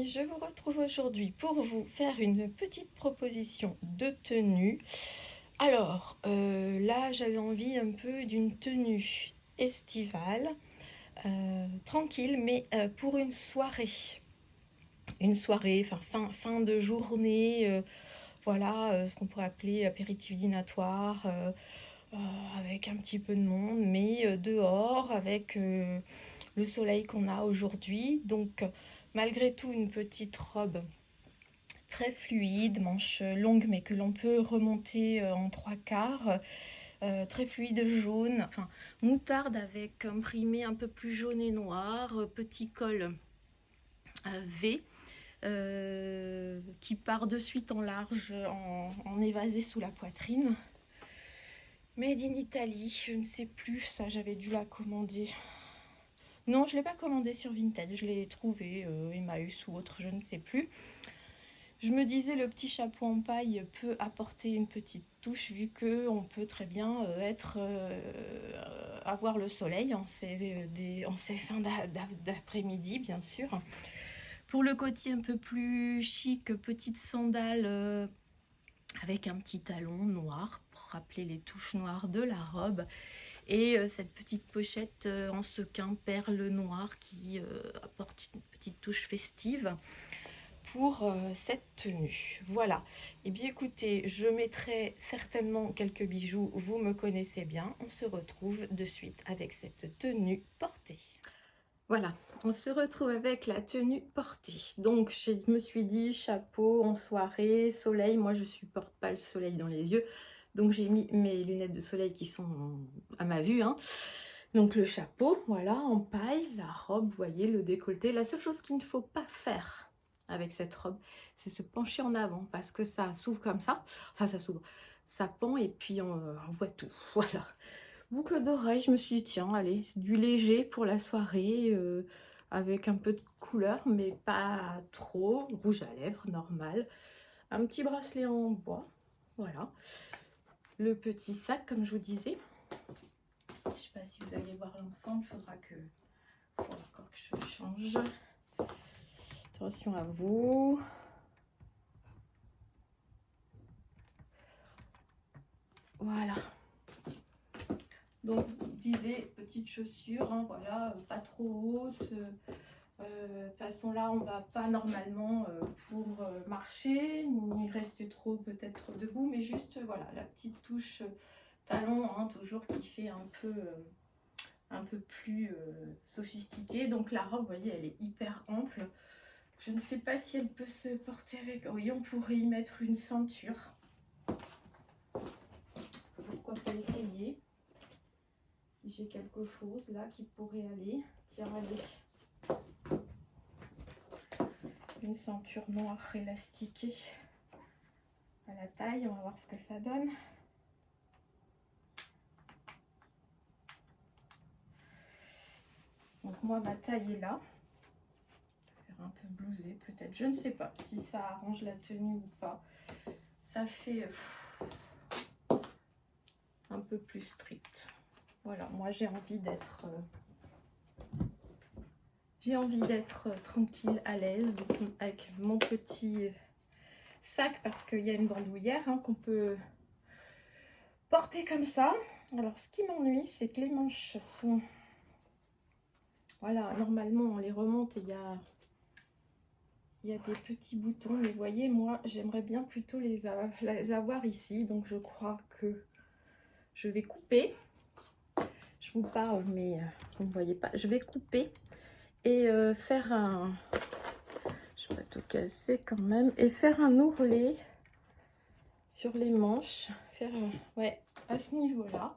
je vous retrouve aujourd'hui pour vous faire une petite proposition de tenue. Alors, là, j'avais envie un peu d'une tenue estivale, tranquille, mais pour une soirée. Une soirée, fin de journée, voilà, ce qu'on pourrait appeler apéritif dînatoire, avec un petit peu de monde, mais dehors, avec le soleil qu'on a aujourd'hui. Donc, malgré tout, une petite robe très fluide, manches longues, mais que l'on peut remonter en trois quarts, très fluide jaune, enfin moutarde avec imprimé un peu plus jaune et noir, petit col V. Qui part de suite en large, en évasé sous la poitrine. Made in Italy, je ne sais plus, ça j'avais dû la commander. Non, je ne l'ai pas commandé sur Vinted, je l'ai trouvé Emmaüs ou autre, je ne sais plus. Je me disais, le petit chapeau en paille peut apporter une petite touche, vu qu'on peut très bien avoir le soleil en ces fins d'après-midi, bien sûr. Pour le côté un peu plus chic, petite sandale avec un petit talon noir pour rappeler les touches noires de la robe. Et cette petite pochette en sequin perle noire qui apporte une petite touche festive pour cette tenue. Voilà. Et bien écoutez, je mettrai certainement quelques bijoux, vous me connaissez bien. On se retrouve de suite avec cette tenue portée. Voilà, on se retrouve avec la tenue portée. Donc je me suis dit chapeau en soirée, soleil. Moi je supporte pas le soleil dans les yeux. Donc j'ai mis mes lunettes de soleil qui sont à ma vue, hein. Donc le chapeau, voilà, en paille, la robe, vous voyez, le décolleté. La seule chose qu'il ne faut pas faire avec cette robe, c'est se pencher en avant parce que ça s'ouvre comme ça. Enfin ça s'ouvre, ça pend et puis on voit tout, voilà. Boucle d'oreille, je me suis dit tiens, allez, c'est du léger pour la soirée, avec un peu de couleur, mais pas trop. Rouge à lèvres, normal. Un petit bracelet en bois, voilà. Le petit sac, comme je vous disais. Je ne sais pas si vous allez voir l'ensemble, il faudra encore que je change. Attention à vous. Voilà. Donc, vous disiez, petites chaussures, hein, voilà, pas trop hautes. De toute façon, là, on va pas normalement pour marcher, ni rester trop peut-être debout, mais juste, voilà, la petite touche talon, hein, toujours qui fait un peu plus sophistiqué. Donc la robe, vous voyez, elle est hyper ample. Je ne sais pas si elle peut se porter avec... Oui, on pourrait y mettre une ceinture. Pourquoi pas essayer? Si j'ai quelque chose là qui pourrait aller. Tiens, allez. Une ceinture noire élastiquée à la taille. On va voir ce que ça donne. Donc moi, ma taille est là. Faire un peu blousé peut-être. Je ne sais pas si ça arrange la tenue ou pas. Ça fait un peu plus strict. Voilà, moi j'ai envie d'être tranquille, à l'aise, avec mon petit sac, parce qu'il y a une bandoulière, hein, qu'on peut porter comme ça. Alors ce qui m'ennuie, c'est que les manches sont... Voilà, normalement on les remonte et il y a des petits boutons, mais vous voyez, moi j'aimerais bien plutôt les avoir ici, donc je crois que je vais couper. Je vous parle, mais vous ne voyez pas. Je vais couper et faire un... Je vais pas tout casser quand même. Et faire un ourlet sur les manches. Faire, ouais, à ce niveau-là.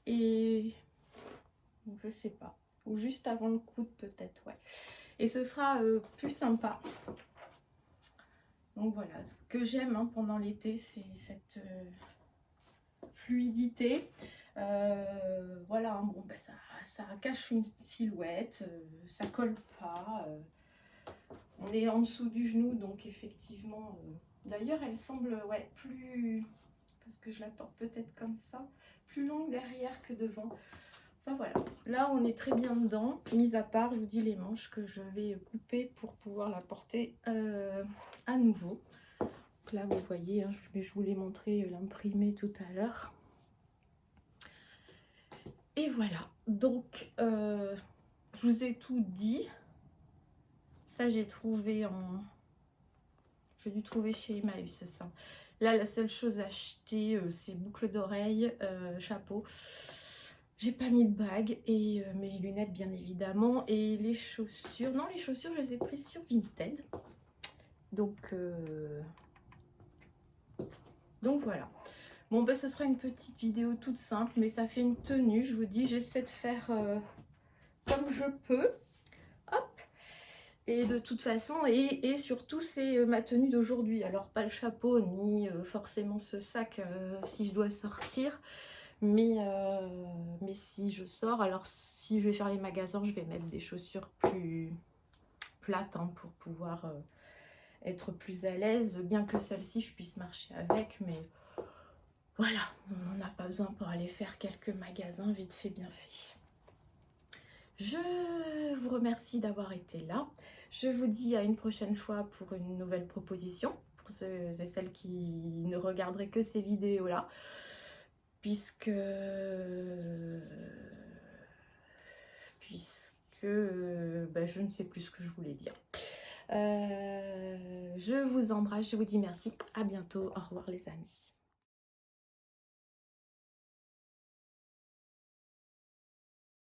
Et... je sais pas. Ou juste avant le coude peut-être, ouais. Et ce sera plus sympa. Donc voilà, ce que j'aime, hein, pendant l'été, c'est cette fluidité. Voilà, bon, ben ça cache une silhouette, ça colle pas. On est en dessous du genou, donc effectivement... D'ailleurs, elle semble, ouais, plus... Parce que je la porte peut-être comme ça. Plus longue derrière que devant. Enfin voilà, là on est très bien dedans, mis à part, je vous dis, les manches que je vais couper pour pouvoir la porter à nouveau. Donc là vous voyez, hein, je vous l'ai montré l'imprimé tout à l'heure. Et voilà, donc je vous ai tout dit. Ça j'ai trouvé j'ai dû trouver chez Emmaüs ça. Là la seule chose à acheter c'est boucles d'oreilles, chapeau. J'ai pas mis de bague et mes lunettes bien évidemment. Et les chaussures, non les chaussures je les ai prises sur Vinted. Donc voilà. Bon ben ce sera une petite vidéo toute simple mais ça fait une tenue. Je vous dis j'essaie de faire comme je peux. Hop. Et de toute façon, et surtout c'est ma tenue d'aujourd'hui. Alors pas le chapeau ni forcément ce sac si je dois sortir. Mais si je sors, alors si je vais faire les magasins, je vais mettre des chaussures plus plates hein, pour pouvoir être plus à l'aise. Bien que celle-ci, je puisse marcher avec, mais voilà, on n'en a pas besoin pour aller faire quelques magasins vite fait, bien fait. Je vous remercie d'avoir été là. Je vous dis à une prochaine fois pour une nouvelle proposition. Pour ceux et celles qui ne regarderaient que ces vidéos-là. Puisque je ne sais plus ce que je voulais dire. Je vous embrasse, je vous dis merci. À bientôt. Au revoir les amis.